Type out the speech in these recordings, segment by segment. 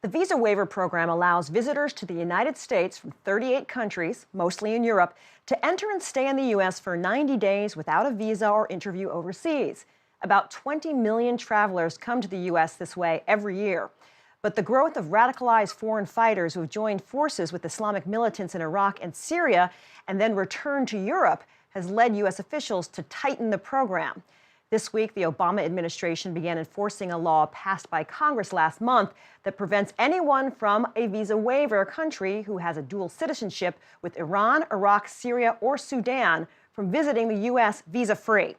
The Visa Waiver Program allows visitors to the United States from 38 countries, mostly in Europe, to enter and stay in the U.S. for 90 days without a visa or interview overseas. About 20 million travelers come to the U.S. this way every year. But the growth of radicalized foreign fighters who have joined forces with Islamic militants in Iraq and Syria and then returned to Europe has led U.S. officials to tighten the program. This week, the Obama administration began enforcing a law passed by Congress last month that prevents anyone from a visa waiver country who has a dual citizenship with Iran, Iraq, Syria, or Sudan from visiting the U.S. visa-free.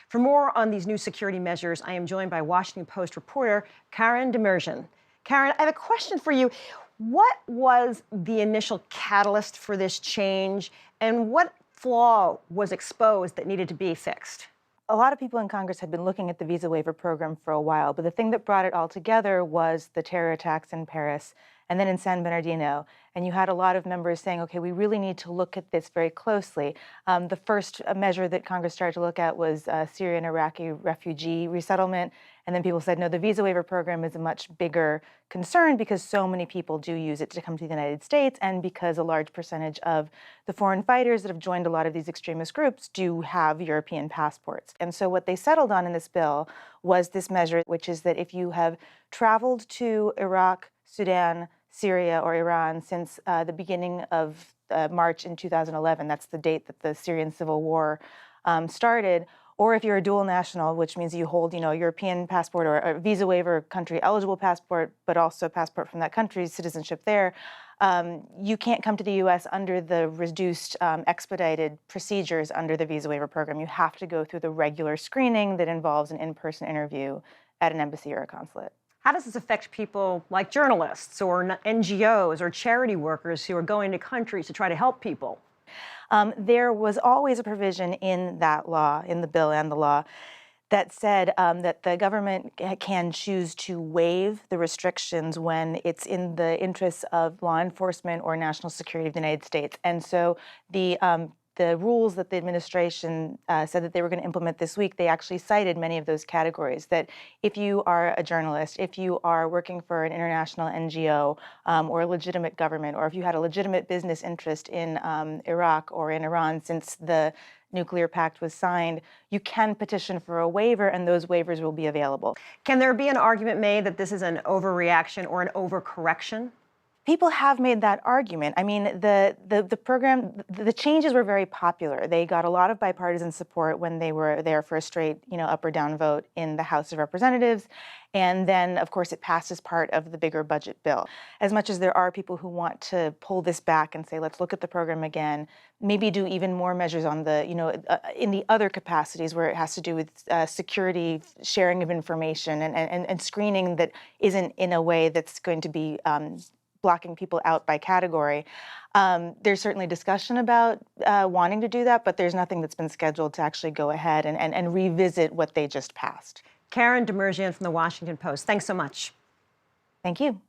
For more on these new security measures, I am joined by Washington Post reporter Karoun Demirjian. Karoun, I have a question for you. What was the initial catalyst for this change, and what flaw was exposed that needed to be fixed? A lot of people in Congress had been looking at the Visa Waiver Program for a while, but the thing that brought it all together was the terror attacks in Paris and then in San Bernardino. And you had a lot of members saying, okay, we really need to look at this very closely. The first measure that Congress started to look at was Syrian Iraqi refugee resettlement. And then people said, no, the Visa Waiver Program is a much bigger concern because so many people do use it to come to the United States and because a large percentage of the foreign fighters that have joined a lot of these extremist groups do have European passports. And so what they settled on in this bill was this measure, which is that if you have traveled to Iraq, Sudan, Syria, or Iran since the beginning of March in 2011, that's the date that the Syrian civil war started, or if you're a dual national, which means you hold, a European passport or a visa waiver country eligible passport, but also a passport from that country's citizenship there, you can't come to the U.S. under the reduced expedited procedures under the Visa Waiver Program. You have to go through the regular screening that involves an in-person interview at an embassy or a consulate. How does this affect people like journalists or NGOs or charity workers who are going to countries to try to help people? There was always a provision in that law, in the bill and the law, that said that the government can choose to waive the restrictions when it's in the interests of law enforcement or national security of the United States. And so the rules that the administration said that they were going to implement this week, they actually cited many of those categories, that if you are a journalist, if you are working for an international NGO or a legitimate government, or if you had a legitimate business interest in Iraq or in Iran since the nuclear pact was signed, you can petition for a waiver and those waivers will be available. Can there be an argument made that this is an overreaction or an overcorrection? People have made that argument. I mean, the program, the changes were very popular. They got a lot of bipartisan support when they were there for a straight, up or down vote in the House of Representatives. And then, of course, it passed as part of the bigger budget bill. As much as there are people who want to pull this back and say, let's look at the program again, maybe do even more measures on the, in the other capacities where it has to do with security, sharing of information, and screening that isn't in a way that's going to be blocking people out by category. There's certainly discussion about wanting to do that, but there's nothing that's been scheduled to actually go ahead and revisit what they just passed. Karoun Demirjian from the Washington Post, thanks so much. Thank you.